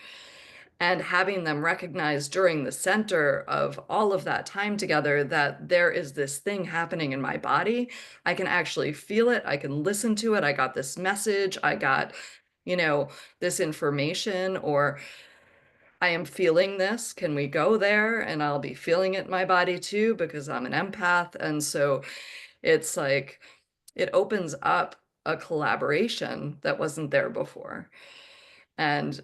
and having them recognize during the center of all of that time together that there is this thing happening in my body. I can actually feel it. I can listen to it. I got this message. I got, you know, this information, or I am feeling this. Can we go there? And I'll be feeling it in my body too, because I'm an empath. And so it's like it opens up a collaboration that wasn't there before. And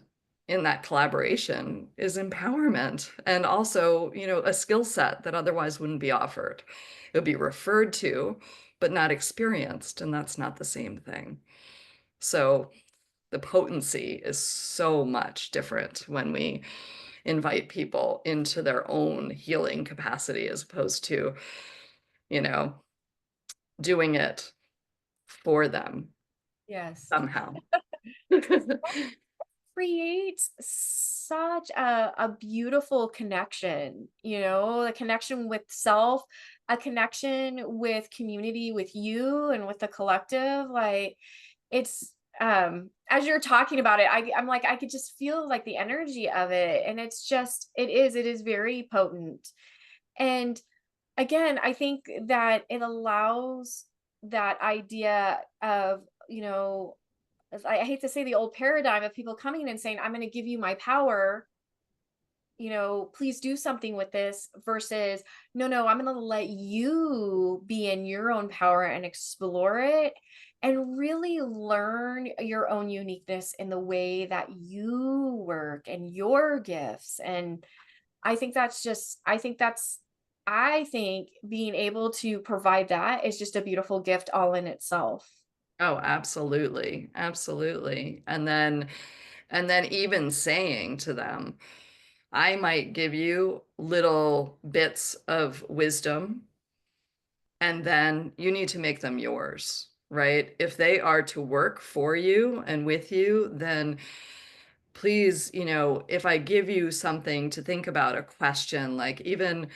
in that collaboration is empowerment and also, a skill set that otherwise wouldn't be offered. It would be referred to, but not experienced, and that's not the same thing. So the potency is so much different when we invite people into their own healing capacity as opposed to, you know, doing it for them yes, somehow. creates such a beautiful connection, the connection with self. a connection with community, with you and with the collective. Like it's as you're talking about it, I'm like, I could just feel like the energy of it. And it's just, it is very potent. And again, I think that it allows that idea of, I hate to say the old paradigm of people coming in and saying, I'm going to give you my power, please do something with this versus, no, I'm going to let you be in your own power and explore it and really learn your own uniqueness in the way that you work and your gifts. And I think being able to provide that is just a beautiful gift all in itself. Oh, absolutely. Absolutely. And then even saying to them, I might give you little bits of wisdom, and then you need to make them yours, right? If they are to work for you and with you, then please, if I give you something to think about, a question, like even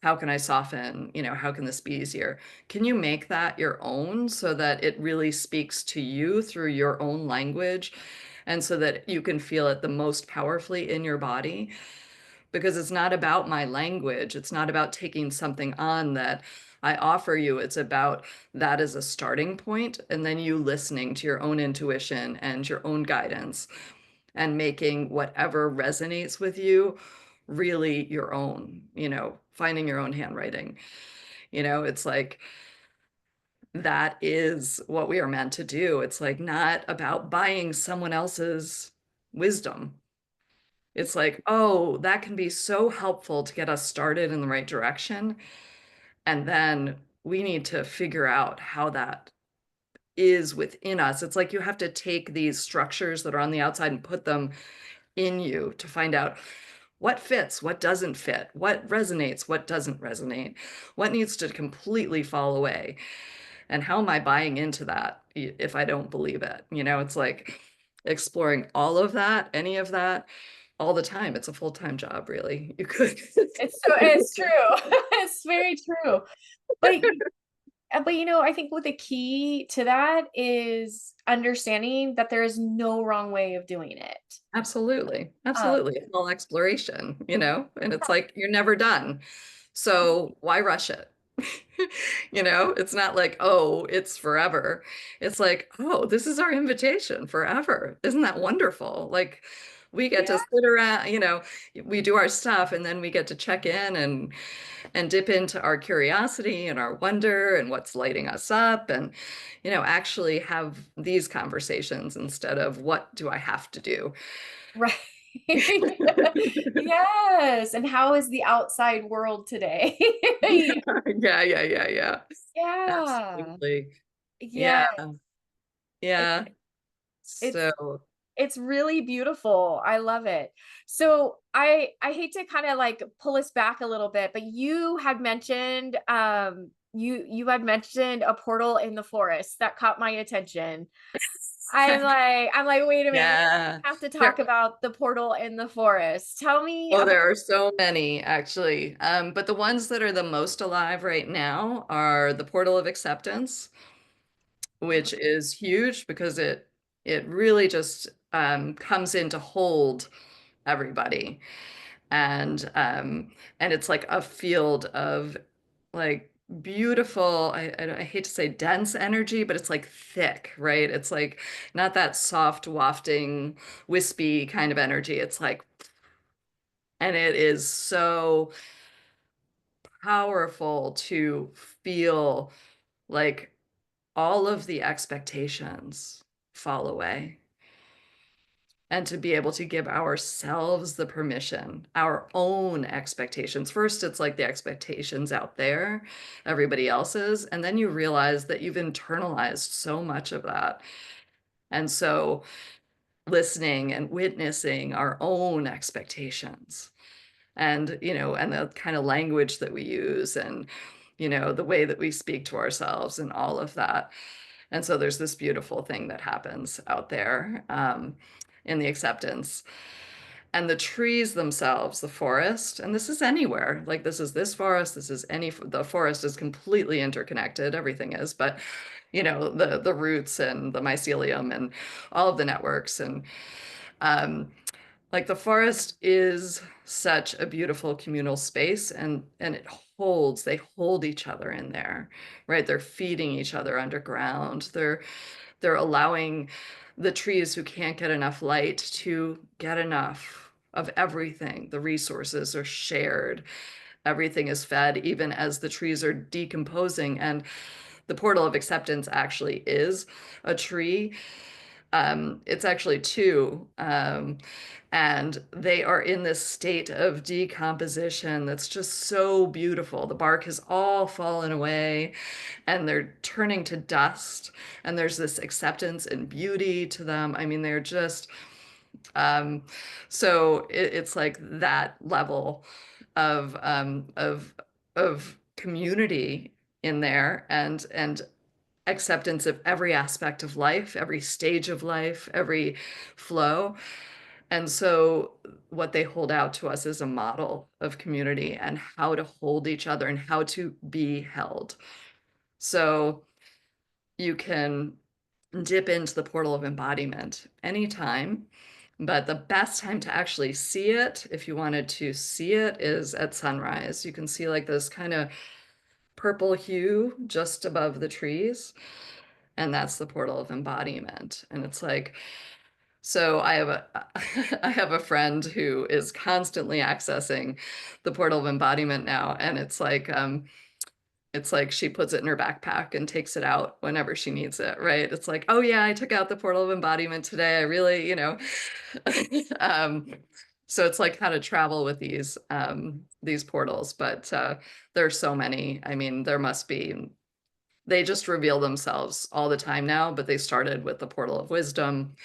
how can I soften, how can this be easier? Can you make that your own so that it really speaks to you through your own language and so that you can feel it the most powerfully in your body? Because it's not about my language. It's not about taking something on that I offer you. It's about that as a starting point, and then you listening to your own intuition and your own guidance and making whatever resonates with you really your own, finding your own handwriting. It's like that is what we are meant to do. It's like not about buying someone else's wisdom. It's like, oh, that can be so helpful to get us started in the right direction. And then we need to figure out how that is within us. It's like you have to take these structures that are on the outside and put them in you to find out what fits, what doesn't fit, what resonates, what doesn't resonate, what needs to completely fall away. And how am I buying into that if I don't believe it? It's like exploring all of that, any of that, all the time. It's a full-time job, really. You could. It's true. It's very true. But I think what the key to that is understanding that there is no wrong way of doing it. Absolutely. Um, Absolutely. It's all exploration, and it's like you're never done. So why rush it? It's not like, oh, it's forever. It's like, oh, this is our invitation forever. Isn't that wonderful? Like we get to yeah, sit around, we do our stuff and then we get to check in and dip into our curiosity and our wonder and what's lighting us up and actually have these conversations instead of what do I have to do? right. Yes. And how is the outside world today? Yeah, yeah, yeah, yeah, yeah. Yeah. Absolutely. Yeah, Yeah. It, yeah. it's So, it's really beautiful. I love it. So I hate to kind of like pull us back a little bit, but you had mentioned a portal in the forest that caught my attention. I'm like, wait a minute, we yeah. have to talk There, about the portal in the forest. Tell me oh, about. there are so many actually. But the ones that are the most alive right now are the Portal of Acceptance, which is huge because it really just comes in to hold everybody. And it's like a field of like beautiful, I hate to say dense energy, but it's like thick, right? It's like not that soft wafting wispy kind of energy. It's like, and it is so powerful to feel like all of the expectations fall away and to be able to give ourselves the permission, our own expectations. First, it's like the expectations out there, everybody else's, and then you realize that you've internalized so much of that. And so, listening and witnessing our own expectations and, and the kind of language that we use and, the way that we speak to ourselves and all of that. And so there's this beautiful thing that happens out there in the acceptance. And the trees themselves, the forest, and this is anywhere, like this is this forest, this is the forest is completely interconnected, everything is, but the roots and the mycelium and all of the networks and um, like the forest is such a beautiful communal space and they hold each other in there, right? They're feeding each other underground. They're allowing the trees who can't get enough light to get enough of everything. The resources are shared. Everything is fed, even as the trees are decomposing. And the portal of acceptance actually is a tree. It's actually two. And they are in this state of decomposition that's just so beautiful. The bark has all fallen away and they're turning to dust, and there's this acceptance and beauty to them. I mean, they're just um, it's like that level of community in there and acceptance of every aspect of life, every stage of life, every flow. And so what they hold out to us is a model of community and how to hold each other and how to be held. So you can dip into the portal of embodiment anytime, but the best time to actually see it, if you wanted to see it, is at sunrise. You can see like this kind of purple hue just above the trees, and that's the portal of embodiment. And it's like, so I have a I have a friend who is constantly accessing the portal of embodiment now, and it's like she puts it in her backpack and takes it out whenever she needs it, right? It's like, oh yeah, I took out the portal of embodiment today. I really, um, so it's like how to travel with these portals, but there are so many. I mean, there must be. They just reveal themselves all the time now, but they started with the portal of wisdom,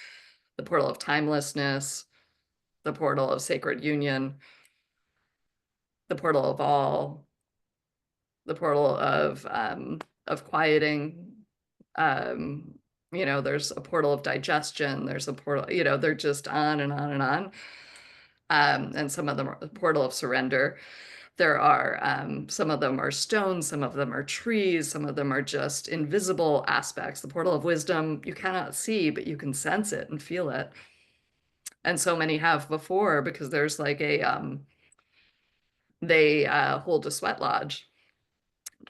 the portal of timelessness, the portal of sacred union, the portal of all, the portal of quieting. Um, there's a portal of digestion, there's a portal, they're just on and on and on. And some of them are the portal of surrender. There are some of them are stones, some of them are trees, some of them are just invisible aspects. The portal of wisdom you cannot see, but you can sense it and feel it. And so many have before because there's like they hold a sweat lodge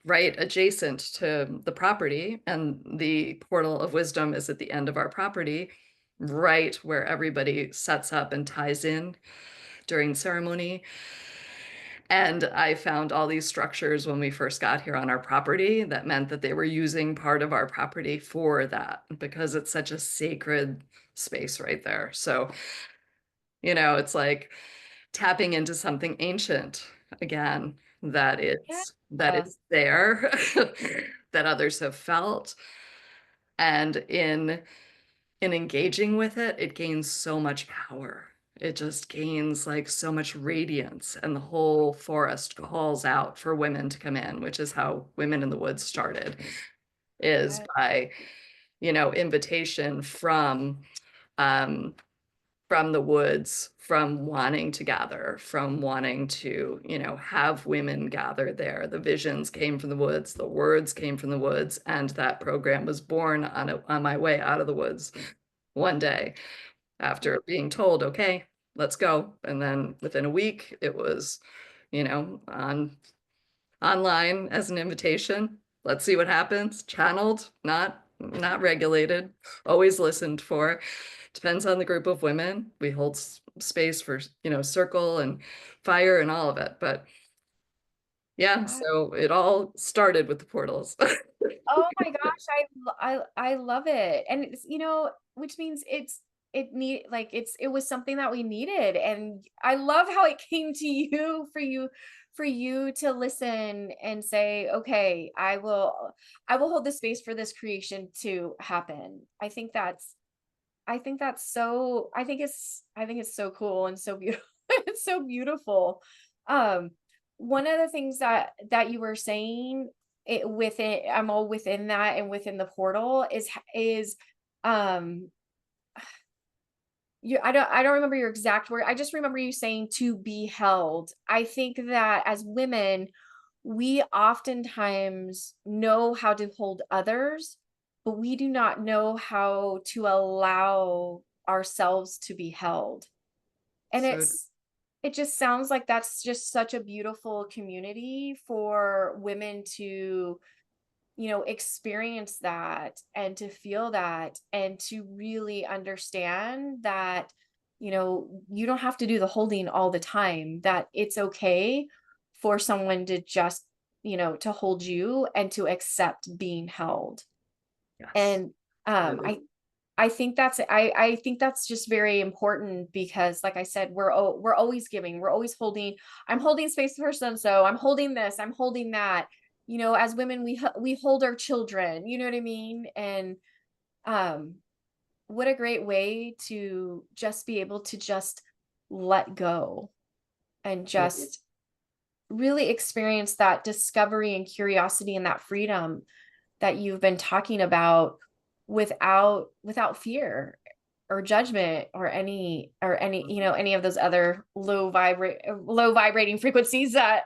right adjacent to the property, and the portal of wisdom is at the end of our property, right where everybody sets up and ties in during ceremony. And I found all these structures when we first got here on our property that meant that they were using part of our property for that because it's such a sacred space right there. So, it's like tapping into something ancient again Yeah. that is there that others have felt, and in engaging with it, it gains so much power. It just gains like so much radiance, and the whole forest calls out for women to come in, which is how Women in the Woods started, is Yeah. by, invitation um, from the woods, from wanting to gather, from wanting to, have women gather there. The visions came from the woods, the words came from the woods, and that program was born on my way out of the woods one day after being told, okay, let's go. And then within a week, it was, on online as an invitation. Let's see what happens. Channeled, not regulated, always listened for. Depends on the group of women. We hold space for, circle and fire and all of it. But yeah, I so it all started with the portals. Oh my gosh, I love it. And it's, which means it was something that we needed. And I love how it came to you for you to listen and say, okay, I will hold the space for this creation to happen. I think it's so cool and so beautiful. It's so beautiful. Um, one of the things that you were saying I'm all within that and within the portal is um I don't remember your exact word. I just remember you saying to be held. I think that as women, we oftentimes know how to hold others, but we do not know how to allow ourselves to be held. And So it just sounds like that's just such a beautiful community for women to, experience that and to feel that and to really understand that, you don't have to do the holding all the time, that it's okay for someone to just, to hold you and to accept being held. yes, And absolutely. I think that's just very important because like I said, we're always giving, we're always holding. I'm holding space for so I'm holding this, I'm holding that. As women we hold our children, you know what I mean? And um what a great way to just be able to just let go and just really experience that discovery and curiosity and that freedom that you've been talking about without fear or judgment or any of those other low vibrating frequencies that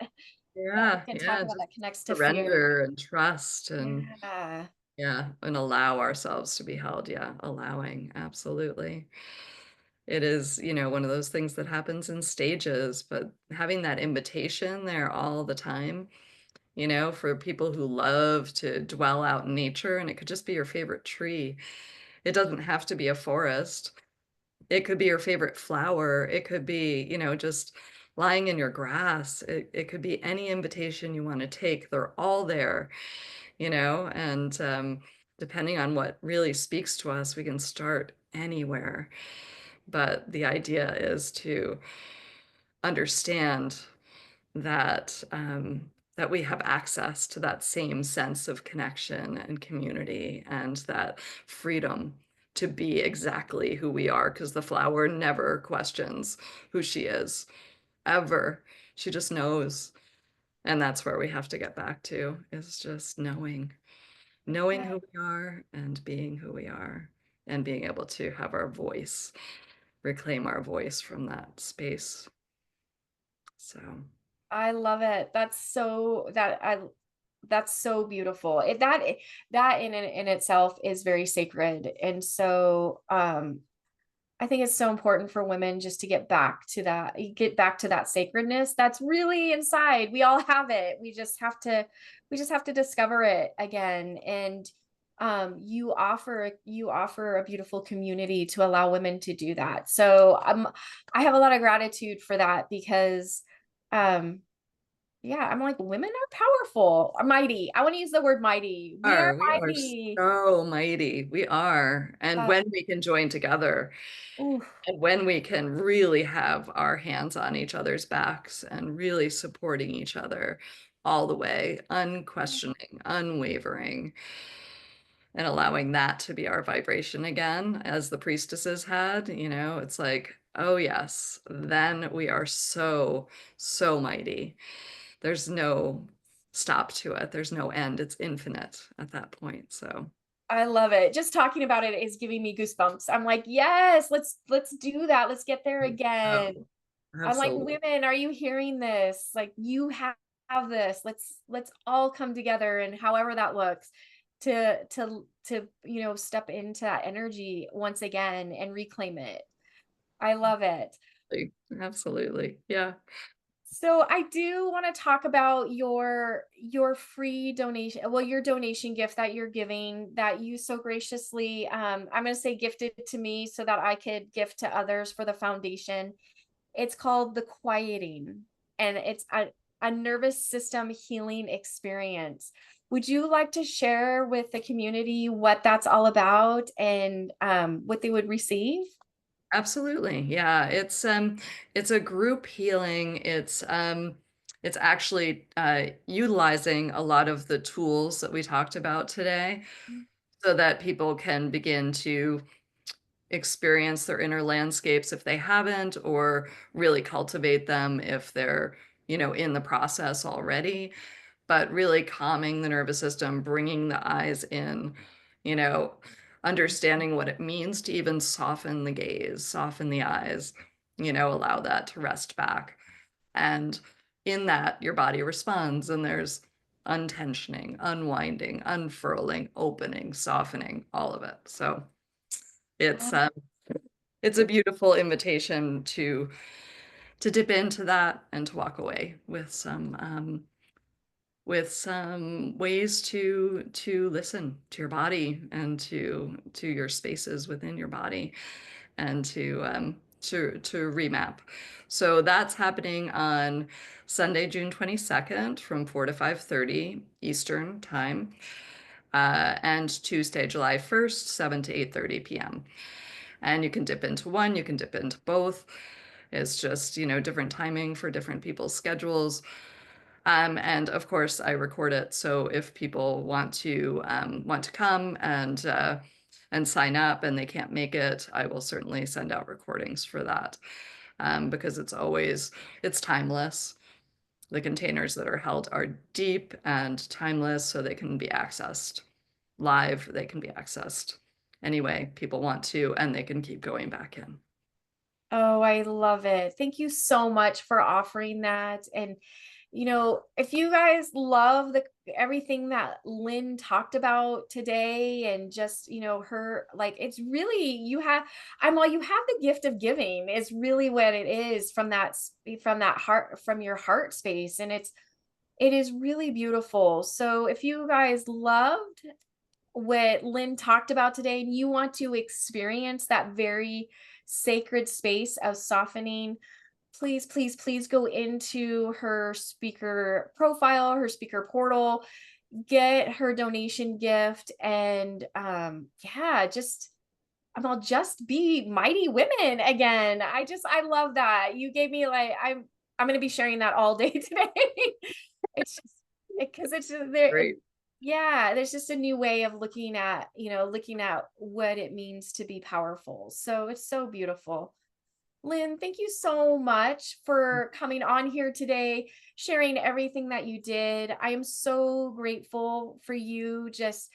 we Yeah, can talk yeah, about just that connects to fear. surrender and trust and Yeah. yeah, and allow ourselves to be held. Yeah, allowing, absolutely. It is, one of those things that happens in stages, but having that invitation there all the time, for people who love to dwell out in nature, and it could just be your favorite tree. It doesn't have to be a forest. It could be your favorite flower. It could be, just lying in your grass. It could be any invitation you want to take. They're all there, and depending on what really speaks to us, we can start anywhere. But the idea is to understand that that we have access to that same sense of connection and community and that freedom to be exactly who we are because the flower never questions who she is ever. She just knows. And that's where we have to get back to is just knowing Yeah. who we are and being who we are and being able to have our voice, reclaim our voice from that space. So, I love it. That's so beautiful. That in itself is very sacred. And so I think it's so important for women just to get back to that sacredness that's really inside. We all have it. We just have to discover it again. And you offer a beautiful community to allow women to do that. So I have a lot of gratitude for that because um yeah, I'm like women are powerful, are mighty. I want to use the word mighty. We are we are mighty. so mighty. We are. And Uh, when we can join together ooh, and when we can really have our hands on each other's backs and really supporting each other all the way, unquestioning, unwavering, and allowing that to be our vibration again, as the priestesses had, it's like, oh, yes, then we are so, so mighty. There's no stop to it. There's no end. It's infinite at that point. So, I love it. Just talking about it is giving me goosebumps. I'm like, yes, let's do that. Let's get there again. oh, I'm like, absolutely. women, are you hearing this? Like you have this. Let's all come together and however that looks to step into that energy once again and reclaim it. I love it. Absolutely. Yeah. So I do want to talk about your free donation, well, your donation gift that you're giving that you so graciously I'm going to say gifted to me so that I could gift to others for the foundation. It's called the quieting and it's a nervous system healing experience. Would you like to share with the community what that's all about and what they would receive? Absolutely. Yeah. It's a group healing. It's actually utilizing a lot of the tools that we talked about today so that people can begin to experience their inner landscapes if they haven't, or really cultivate them if they're, in the process already. But really calming the nervous system, bringing the eyes in, you know, understanding what it means to even soften the gaze, soften the eyes, you know, allow that to rest back. And in that, your body responds, and there's untensioning, unwinding, unfurling, opening, softening, all of it. So it's Oh, um, it's a beautiful invitation to dip into that and to walk away with some ways to listen to your body and to your spaces within your body and to remap. So that's happening on Sunday, June 22nd from 4 to 5:30 Eastern time, and Tuesday, July 1st, 7 to 8:30 p.m. And you can dip into one, you can dip into both. It's just, you know, different timing for different people's schedules. And of course, I record it. So if people want to come and sign up and they can't make it, I will certainly send out recordings for that, because it's timeless. The containers that are held are deep and timeless, so they can be accessed live. They can be accessed anyway people want to, and they can keep going back in. oh, I love it. Thank you so much for offering that. And, if you guys love everything that Lynn talked about today and just, her, like, it's really, you have the gift of giving is really what it is from that heart, from your heart space. And it is really beautiful. So if you guys loved what Lynn talked about today and you want to experience that very sacred space of softening, please, please, please go into her speaker profile, her speaker portal, get her donation gift, and yeah, I'll just be mighty women again. I love that. You gave me like I'm gonna be sharing that all day today. It's just because it's just there. Great. Yeah, there's just a new way of looking at what it means to be powerful. So it's so beautiful. Lynn, thank you so much for coming on here today, sharing everything that you did. I am so grateful for you. Just,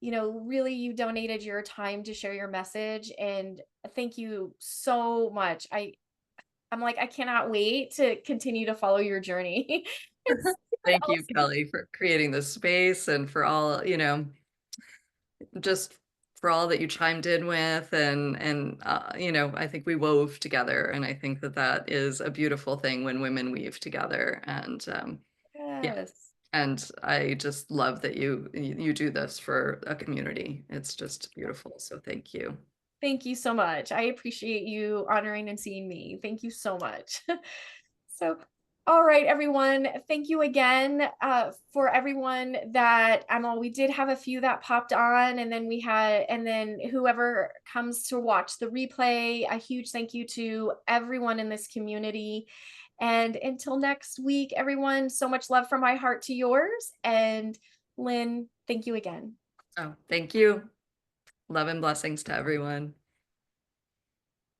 really, you donated your time to share your message. And thank you so much. I'm like, I cannot wait to continue to follow your journey. It's Thank you, awesome. Kelly, for creating this space and for all, you know, just for all that you chimed in with and you know, I think we wove together, and I think that that is a beautiful thing when women weave together. And yeah, Yes. and I just love that you do this for a community. It's just beautiful. So thank you. Thank you so much. I appreciate you honoring and seeing me. Thank you so much. So, all right, everyone. Thank you again for everyone that we did have a few that popped on, and then whoever comes to watch the replay, a huge thank you to everyone in this community. And until next week, everyone, so much love from my heart to yours. And Lynn, thank you again. Oh, thank you. Love and blessings to everyone.